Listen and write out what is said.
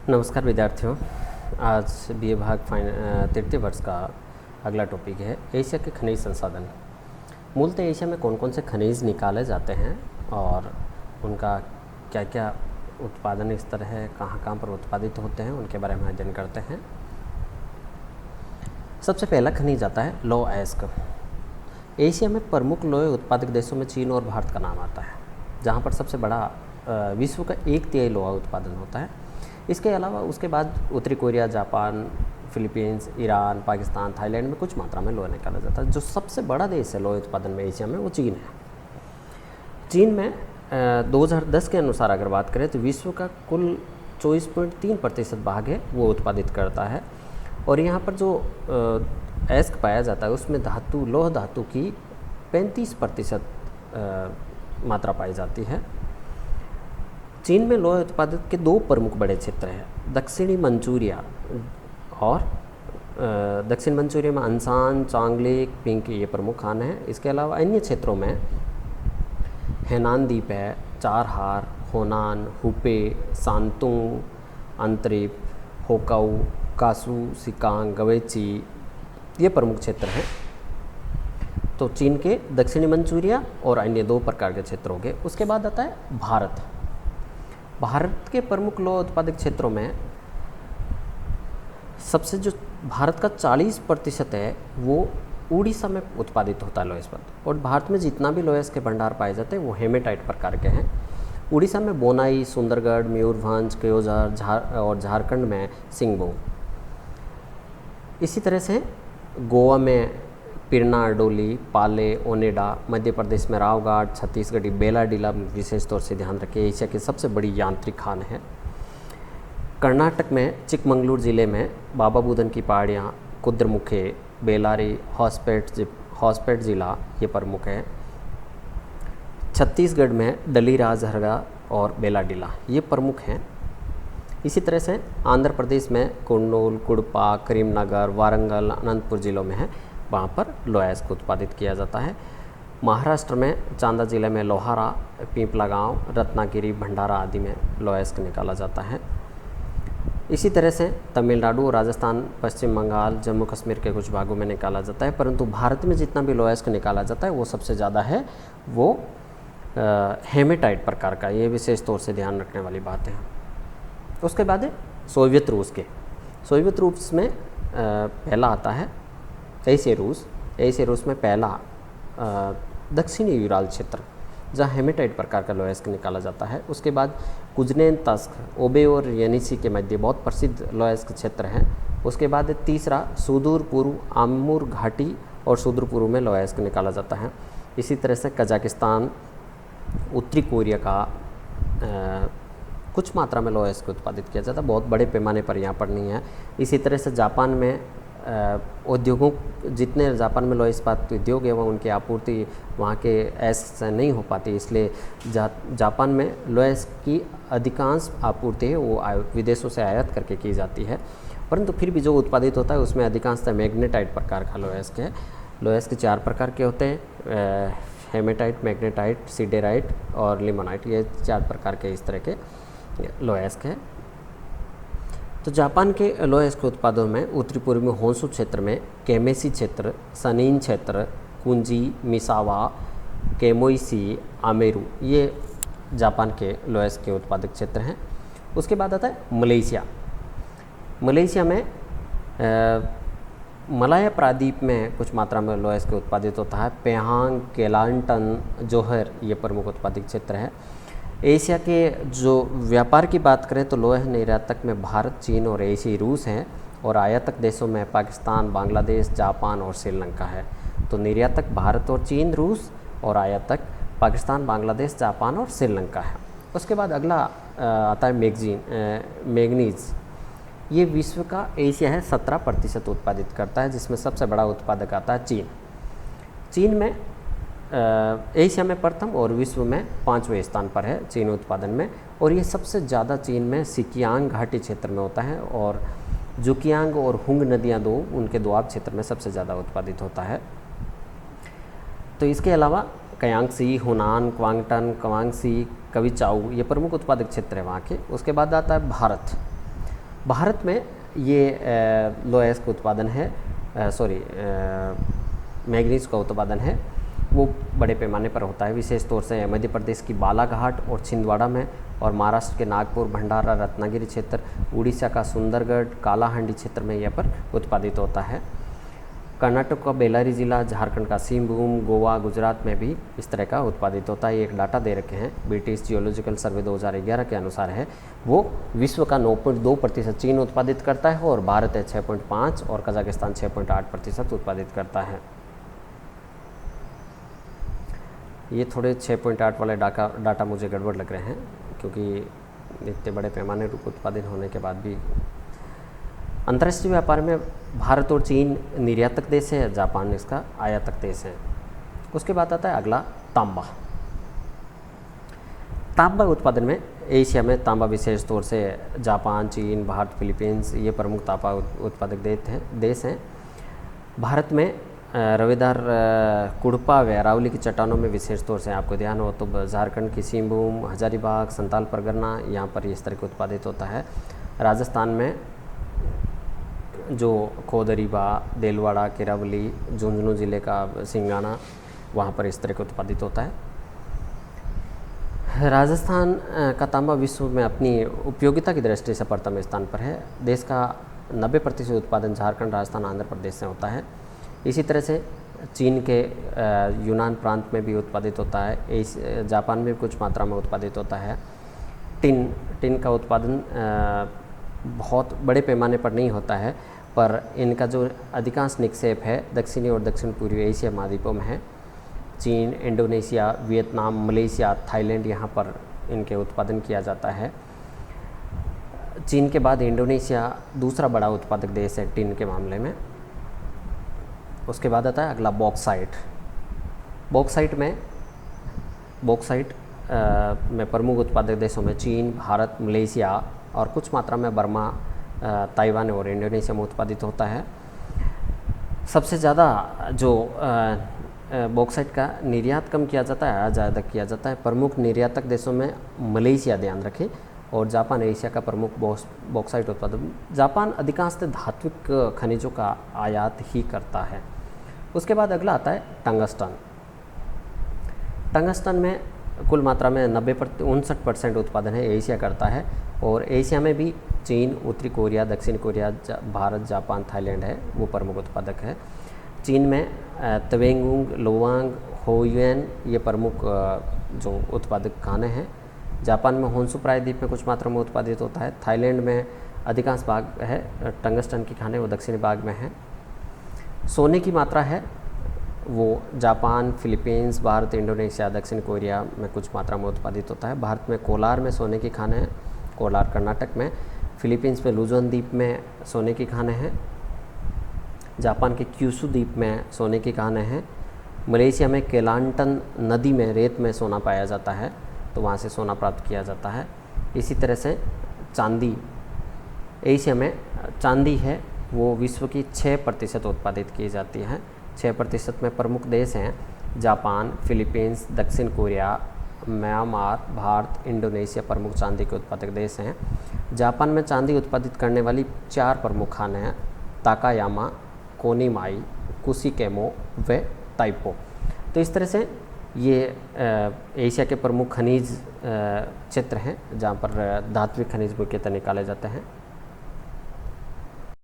नमस्कार विद्यार्थियों। आज BA भाग तृतीय वर्ष का अगला टॉपिक है एशिया के खनिज संसाधन। मूलतः एशिया में कौन कौन से खनिज निकाले जाते हैं और उनका क्या क्या उत्पादन स्तर है, कहाँ कहाँ पर उत्पादित होते हैं, उनके बारे में अध्ययन करते हैं। सबसे पहला खनिज आता है लौह अयस्क। एशिया में प्रमुख लौह उत्पादक देशों में चीन और भारत का नाम आता है, जहाँ पर सबसे बड़ा विश्व का 1/3 लौह उत्पादन होता है। इसके अलावा उसके बाद उत्तरी Korea, Japan, Philippines, Iran, Pakistan, Thailand में कुछ मात्रा में लोहा निकाला जाता है। जो सबसे बड़ा देश है लोहा उत्पादन में एशिया में, वो चीन है। चीन में 2010 के अनुसार अगर बात करें तो विश्व का कुल 24.3% भाग है वो उत्पादित करता है। और यहाँ पर जो अयस्क पाया जाता है उसमें लौह धातु की 35% मात्रा पाई जाती है। चीन में लौह उत्पादन के 2 प्रमुख बड़े क्षेत्र हैं, दक्षिणी मंचूरिया और दक्षिण मंचूरिया में अंसान, चांगलेक, पिंकी ये प्रमुख खान हैं। इसके अलावा अन्य क्षेत्रों में हेनान द्वीप है, चारहार, होनान, हुपे, सांतुंग, अंतरिप, होकाऊ, कासू, सिकांग, गवेची ये प्रमुख क्षेत्र हैं। तो चीन के दक्षिणी मंचूरिया और अन्य 2 प्रकार के क्षेत्र हो गए। उसके बाद आता है भारत। भारत के प्रमुख लौह उत्पादक क्षेत्रों में सबसे जो भारत का 40% है वो उड़ीसा में उत्पादित होता है लौह इस्पात। और भारत में जितना भी लौह के भंडार पाए जाते हैं वो हेमेटाइट प्रकार के हैं। उड़ीसा में बोनाई, सुंदरगढ़, मयूरभंज, केयोझर और झारखंड में सिंगभूम। इसी तरह से गोवा में पिरना, अरडोली, पाले, ओनेडा, मध्य प्रदेश में रावघाट, छत्तीसगढ़ी बेलाडीला विशेष तौर से ध्यान रखें, एशिया की सबसे बड़ी यांत्रिक खान है। कर्नाटक में चिकमंगलूर जिले में बाबा बुदन की पहाड़ियाँ, कुद्रमुखे, बेलारी, हॉस्पेट जिला ये प्रमुख है। छत्तीसगढ़ में डलीराजहरगा और बेलाडीला ये प्रमुख हैं। इसी तरह से आंध्र प्रदेश में कुर्नूल, कुड़पा, करीमनगर, वारंगल, अनंतपुर जिलों में है, वहाँ पर लोहा अयस्क उत्पादित किया जाता है। महाराष्ट्र में चांदा जिले में लोहारा, पीपला गांव, रत्नागिरी, भंडारा आदि में लोहा अयस्क निकाला जाता है। इसी तरह से तमिलनाडु, राजस्थान, पश्चिम बंगाल, जम्मू कश्मीर के कुछ भागों में निकाला जाता है। परंतु भारत में जितना भी लोहा अयस्क निकाला जाता है वो सबसे ज़्यादा है वो हेमेटाइट प्रकार का। ये विशेष तौर से ध्यान रखने वाली बात है। उसके बाद है सोवियत रूस में पहला आता है एशिया रूस में पहला दक्षिणी यूराल क्षेत्र, जहाँ हेमेटाइट प्रकार का लोहा अयस्क निकाला जाता है। उसके बाद कुजनेनतस्क, ओबे और येनिसी के मध्य बहुत प्रसिद्ध लोहा अयस्क क्षेत्र है। उसके बाद तीसरा सुदूर पूर्व, आमूर घाटी और सुदूर पूर्व में लोहा अयस्क निकाला जाता है। इसी तरह से कजाकिस्तान, उत्तरी कोरिया का कुछ मात्रा में लोहा अयस्क उत्पादित किया जाता है, बहुत बड़े पैमाने पर यहाँ पर नहीं है। इसी तरह से जापान में उद्योगों जितने जापान में लोहा इस्पात उद्योग है वह उनकी आपूर्ति वहाँ के अयस्क से नहीं हो पाती, इसलिए जापान में लोहा अयस्क की अधिकांश आपूर्ति है वो विदेशों से आयात करके की जाती है। परंतु फिर भी जो उत्पादित होता है उसमें अधिकांशतः मैग्नेटाइट प्रकार का लोहा अयस्क है। लोहा अयस्क 4 प्रकार के होते हैं, हेमेटाइट, मैग्नेटाइट, सिडेराइट और लिमोनाइट, ये 4 प्रकार के इस तरह के लोहा अयस्क है। तो जापान के लोहा अयस्क उत्पादों में उत्तरी पूर्व में होन्शु क्षेत्र में केमेसी क्षेत्र, सनीन क्षेत्र, कुंजी, मिसावा, केमोइसी, आमेरू ये जापान के लोहा अयस्क के उत्पादक क्षेत्र हैं। उसके बाद आता है मलेशिया में मलाया प्रायद्वीप में कुछ मात्रा में लोहा अयस्क उत्पादित होता है। पेहांग, केलांटन, जोहर ये प्रमुख उत्पादक क्षेत्र है। एशिया के जो व्यापार की बात करें तो लोहा निर्यातक में भारत, चीन और एशियाई रूस हैं। और आयातक देशों में पाकिस्तान, बांग्लादेश, जापान और श्रीलंका है। तो निर्यातक भारत और चीन, रूस, और आयातक पाकिस्तान, बांग्लादेश, जापान और श्रीलंका है। उसके बाद अगला आता है मैग्नीज। ये विश्व का एशिया है 17% उत्पादित करता है, जिसमें सबसे बड़ा उत्पादक आता है चीन में एशिया में प्रथम और विश्व में 5वें स्थान पर है चीन उत्पादन में। और ये सबसे ज़्यादा चीन में सिकियांग घाटी क्षेत्र में होता है और जुकियांग और हुंग नदियाँ उनके दोआब क्षेत्र में सबसे ज़्यादा उत्पादित होता है। तो इसके अलावा कयांगसी, हुनान, क्वांगटन, कवांगसी, कविचाऊ ये प्रमुख उत्पादक क्षेत्र है वहाँ के। उसके बाद आता है भारत। भारत में ये लोएस का उत्पादन है, मैंगनीज का उत्पादन है वो बड़े पैमाने पर होता है, विशेष तौर से मध्य प्रदेश की बालाघाट और छिंदवाड़ा में, और महाराष्ट्र के नागपुर, भंडारा, रत्नागिरी क्षेत्र, उड़ीसा का सुंदरगढ़, कालाहांडी क्षेत्र में यह पर उत्पादित होता है। कर्नाटक का बेल्लारी जिला, झारखंड का सिंहभूम, गोवा, गुजरात में भी इस तरह का उत्पादित होता है। एक डाटा दे रखे हैं, ब्रिटिश जियोलॉजिकल सर्वे 2011 के अनुसार है, वो विश्व का 9.2% चीन उत्पादित करता है और भारत है 6.5 और कजाकिस्तान 6.8% उत्पादित करता है। ये थोड़े 6.8 वाले डाटा मुझे गड़बड़ लग रहे हैं, क्योंकि इतने बड़े पैमाने पर उत्पादन होने के बाद भी। अंतर्राष्ट्रीय व्यापार में भारत और चीन निर्यातक देश है, जापान इसका आयातक देश है। उसके बाद आता है अगला तांबा। तांबा उत्पादन में एशिया में तांबा विशेष तौर से जापान, चीन, भारत, फिलीपींस ये प्रमुख तांबा उत्पादक देश हैं। भारत में रवेदार कुड़पा व अरावली की चट्टानों में विशेष तौर से आपको ध्यान हो तो झारखंड की सिंहभूम, हजारीबाग, संताल परगना यहाँ पर इस तरह के उत्पादित होता है। राजस्थान में जो खोदरीबा, देलवाड़ा, केरावली, झुंझुनू ज़िले का सिंगाना, वहाँ पर इस तरह का उत्पादित होता है। राजस्थान का तांबा विश्व में अपनी उपयोगिता की दृष्टि से प्रथम स्थान पर है। देश का 90% उत्पादन झारखंड, राजस्थान, आंध्र प्रदेश से होता है। इसी तरह से चीन के यूनान प्रांत में भी उत्पादित होता है, जापान में भी कुछ मात्रा में उत्पादित होता है। टिन का उत्पादन बहुत बड़े पैमाने पर नहीं होता है, पर इनका जो अधिकांश निक्षेप है दक्षिणी और दक्षिण पूर्वी एशिया महाद्वीपों में है। चीन, इंडोनेशिया, वियतनाम, मलेशिया, थाईलैंड यहाँ पर इनके उत्पादन किया जाता है। चीन के बाद इंडोनेशिया दूसरा बड़ा उत्पादक देश है टिन के मामले में। उसके बाद आता है अगला बॉक्साइट। बॉक्साइट में प्रमुख उत्पादक देशों में चीन, भारत, मलेशिया और कुछ मात्रा में बर्मा, ताइवान और इंडोनेशिया में उत्पादित होता है। सबसे ज़्यादा जो बॉक्साइट का निर्यात कम किया जाता है, ज़्यादा किया जाता है। प्रमुख निर्यातक देशों में मलेशिया ध्यान रखें, और जापान एशिया का प्रमुख बॉक्साइट उत्पादन। जापान अधिकांश धात्विक खनिजों का आयात ही करता है। उसके बाद अगला आता है टंगस्टन। टंगस्टन में कुल मात्रा में 59% उत्पादन है एशिया करता है, और एशिया में भी चीन, उत्तरी कोरिया, दक्षिण कोरिया, भारत, जापान, थाईलैंड है वो प्रमुख उत्पादक है। चीन में तवेंगुंग, लोवांग, होयुएन ये प्रमुख जो उत्पादक खाने हैं। जापान में होन्सु प्रायद्वीप में कुछ मात्रा में उत्पादित होता है। थाईलैंड में अधिकांश भाग है टंगस्टन की खाने, वो दक्षिणी भाग में है। सोने की मात्रा है वो जापान, फिलीपींस, भारत, इंडोनेशिया, दक्षिण कोरिया में कुछ मात्रा में उत्पादित होता है। भारत में कोलार में सोने की खाने हैं, कोलार कर्नाटक में। फिलीपींस में लुजोन द्वीप में सोने की खाने हैं। जापान के क्यूशू द्वीप में सोने की खाने हैं। मलेशिया में केलांटन नदी में रेत में सोना पाया जाता है, तो वहाँ से सोना प्राप्त किया जाता है। इसी तरह से चांदी, एशिया में चांदी है वो विश्व की 6% उत्पादित की जाती है। 6% में प्रमुख देश हैं जापान, फिलीपींस, दक्षिण कोरिया, म्यांमार, भारत, इंडोनेशिया प्रमुख चांदी के उत्पादक देश हैं। जापान में चांदी उत्पादित करने वाली 4 प्रमुख खाने हैं, ताकायामा, कोनिमाई, कुशिकेमो व ताइपो। तो इस तरह से ये एशिया के प्रमुख खनिज क्षेत्र हैं जहाँ पर धात्विक खनिज मुख्यतः निकाले जाते हैं।